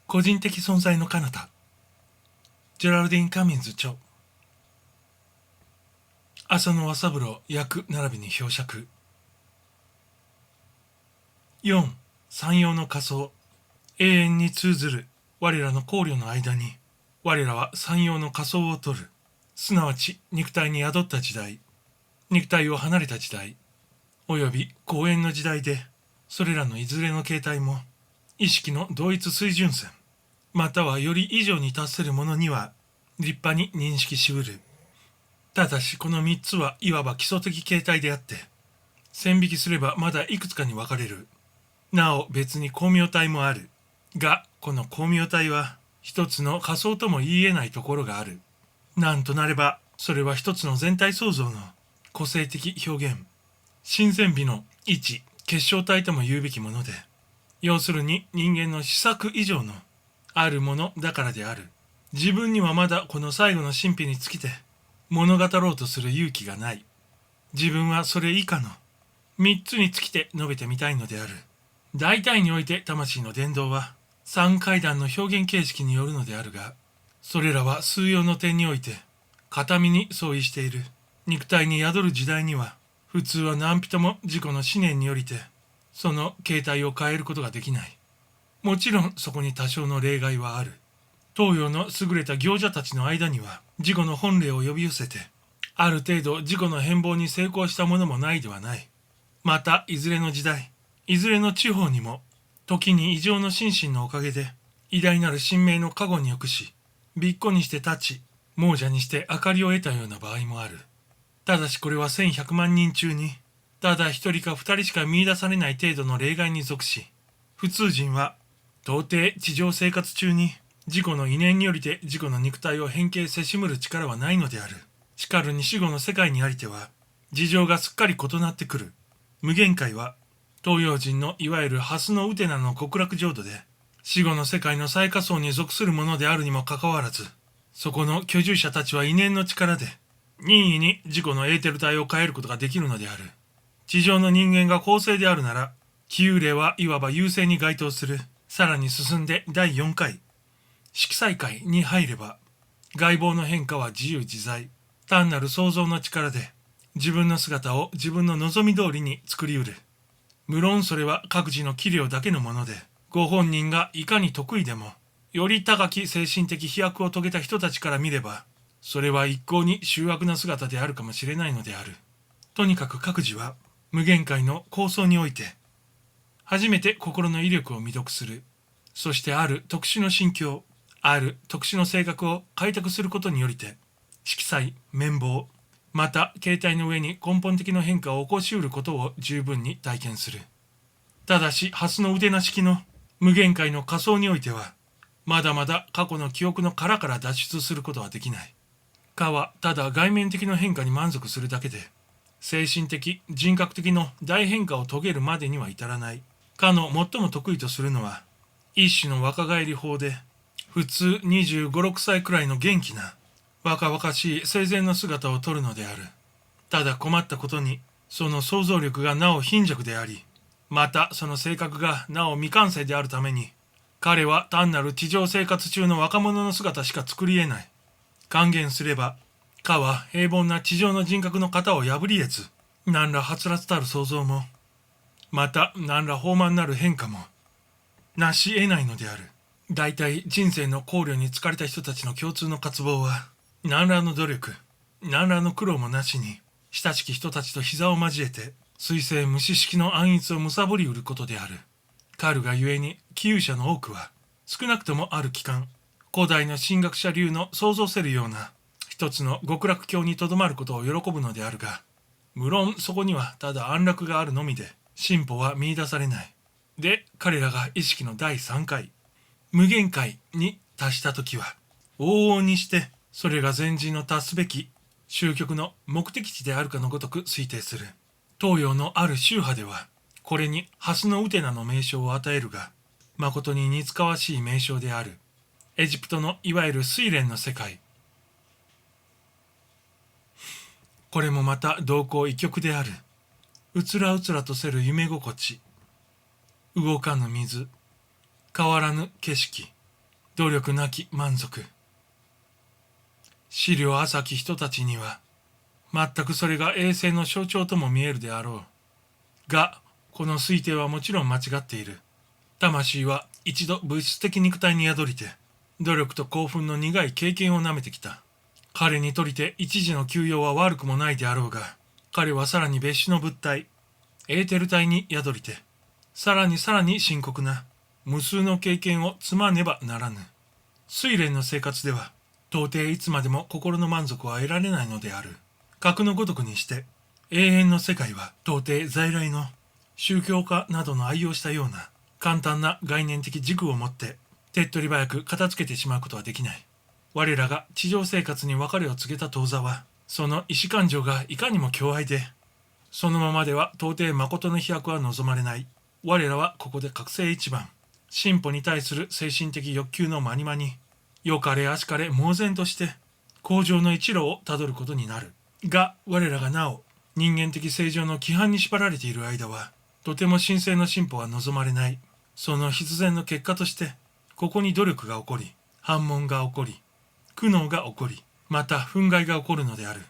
個人的存在の彼方、ジェラルディン・カミンズ著、浅野和三郎訳並びに表釈。4. 山陽の仮想、永遠に通ずる我らの考慮の間に、我らは山陽の仮想を取る。すなわち肉体に宿った時代、肉体を離れた時代、および後縁の時代で、それらのいずれの形態も、意識の同一水準線、またはより以上に達せるものには、立派に認識しうる。ただしこの三つはいわば基礎的形態であって、線引きすればまだいくつかに分かれる。なお別に光明体もある。が、この光明体は一つの仮想とも言い得ないところがある。なんとなれば、それは一つの全体創造の個性的表現。神前美の一結晶体とも言うべきもので、要するに人間の思索以上のあるものだからである。自分にはまだこの最後の神秘につきて物語ろうとする勇気がない。自分はそれ以下の三つにつきて述べてみたいのである。大体において魂の伝道は三階段の表現形式によるのであるが、それらは数様の点において形見に相違している。肉体に宿る時代には普通は何人も自己の思念によりてその形態を変えることができない。もちろんそこに多少の例外はある。東洋の優れた行者たちの間には自己の本霊を呼び寄せてある程度自己の変貌に成功したものもないではない。またいずれの時代、いずれの地方にも時に異常の心身のおかげで偉大なる神明の加護に服し、びっこにして立ち、亡者にして明かりを得たような場合もある。ただしこれは1100万人中にただ一人か二人しか見出されない程度の例外に属し、普通人は到底地上生活中に自己の意念によりて自己の肉体を変形せしむる力はないのである。しかるに死後の世界にありては事情がすっかり異なってくる。無限界は東洋人のいわゆるハスのウテナの極楽浄土で、死後の世界の最下層に属するものであるにもかかわらず、そこの居住者たちは意念の力で任意に自己のエーテル体を変えることができるのである。地上の人間が公正であるなら、気幽霊はいわば優勢に該当する。さらに進んで第4回色彩界に入れば、外貌の変化は自由自在、単なる想像の力で自分の姿を自分の望み通りに作りうる。無論それは各自の器量だけのもので、ご本人がいかに得意でも、より高き精神的飛躍を遂げた人たちから見れば、それは一向に醜悪な姿であるかもしれないのである。とにかく各自は無限界の構想において、初めて心の威力を未読する。そしてある特殊の心境、ある特殊の性格を開拓することによりて、色彩、綿棒、また形態の上に根本的な変化を起こしうることを十分に体験する。ただし、ハスの腕な式の無限界の仮想においては、まだまだ過去の記憶の殻から脱出することはできない。かはただ外面的な変化に満足するだけで、精神的、人格的の大変化を遂げるまでには至らない。かの最も得意とするのは、一種の若返り法で、普通25、6歳くらいの元気な、若々しい生前の姿をとるのである。ただ困ったことに、その想像力がなお貧弱であり、またその性格がなお未完成であるために、彼は単なる地上生活中の若者の姿しか作り得ない。還元すれば、かは平凡な地上の人格の型を破り得ず、何らはつらつたる想像も、また何ら豊満なる変化も、なし得ないのである。大体人生の考慮に疲れた人たちの共通の渇望は、何らの努力、何らの苦労もなしに、親しき人たちと膝を交えて、水星無視式の安逸を貪りうることである。かるがゆえに、気勇者の多くは、少なくともある期間、古代の神学者流の想像せるような、一つの極楽教にとどまることを喜ぶのであるが、無論そこにはただ安楽があるのみで、進歩は見出されない。で、彼らが意識の第3回、無限界に達したときは、往々にして、それが前人の達すべき終局の目的地であるかのごとく推定する。東洋のある宗派では、これにハスのウテナの名称を与えるが、誠に似つかわしい名称である。エジプトのいわゆる睡蓮の世界。これもまた同行異曲である。うつらうつらとせる夢心地。動かぬ水。変わらぬ景色。努力なき満足。資料浅き人たちには、全くそれが衛生の象徴とも見えるであろう。が、この推定はもちろん間違っている。魂は一度物質的肉体に宿りて、努力と興奮の苦い経験をなめてきた。彼にとりて一時の休養は悪くもないであろうが、彼はさらに別種の物体、エーテル体に宿りて、さらに深刻な無数の経験を積まねばならぬ。睡蓮の生活では、到底いつまでも心の満足は得られないのである。核のごとくにして、永遠の世界は到底在来の宗教家などの愛用したような簡単な概念的軸を持って手っ取り早く片付けてしまうことはできない。我らが地上生活に別れを告げた当座は、その意志感情がいかにも強愛で、そのままでは到底誠の飛躍は望まれない。我らはここで覚醒一番、進歩に対する精神的欲求のまにまに、よかれあしかれ猛然として向上の一路をたどることになる。が、我らがなお人間的正常の規範に縛られている間は、とても神聖の進歩は望まれない。その必然の結果として、ここに努力が起こり、反問が起こり、苦悩が起こり、また憤慨が起こるのである。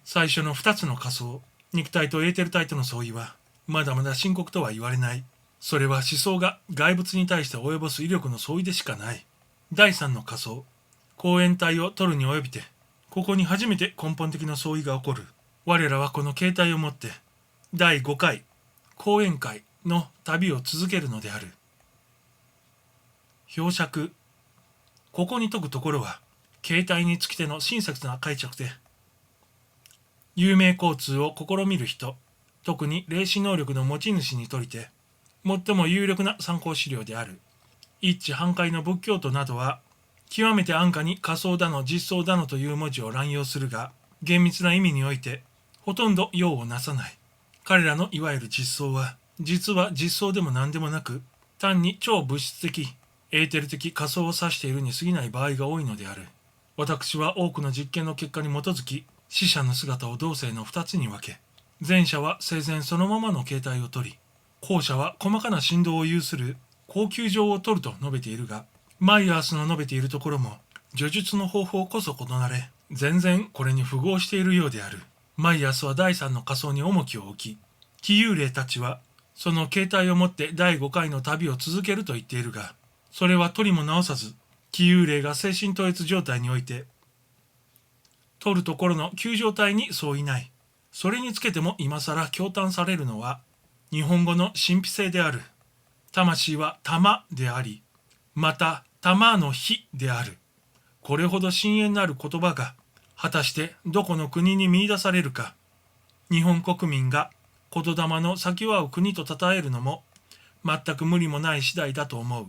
最初の二つの仮想、肉体とエーテル体との相違は、まだまだ深刻とは言われない。それは思想が外物に対して及ぼす威力の相違でしかない。第三の仮想、講演体を取るに及びて、ここに初めて根本的な相違が起こる。我らはこの形態をもって、第5回講演会の旅を続けるのである。表釈。ここに説くところは、形態につきての親切な解釈で、有名交通を試みる人、特に霊視能力の持ち主にとりて、最も有力な参考資料である。一致反対の仏教徒などは、極めて安価に仮想だの実相だのという文字を乱用するが、厳密な意味において、ほとんど用をなさない。彼らのいわゆる実相は、実は実相でも何でもなく、単に超物質的、エーテル的仮想を指しているに過ぎない場合が多いのである。私は多くの実験の結果に基づき、死者の姿を同性の二つに分け、前者は生前そのままの形態をとり、後者は細かな振動を有する高級状を取ると述べているが、マイヤースの述べているところも、叙述の方法こそ異なれ、全然これに符合しているようである。マイヤースは第三の仮想に重きを置き、気幽霊たちはその形態をもって第5回の旅を続けると言っているが、それは取りも直さず、気幽霊が精神統一状態において、取るところの旧状態に相違ない。それにつけても今更驚嘆されるのは、日本語の神秘性である。魂は玉であり、また玉の火である。これほど深遠なる言葉が、果たしてどこの国に見出されるか。日本国民が言霊の先はう国と称えるのも、全く無理もない次第だと思う。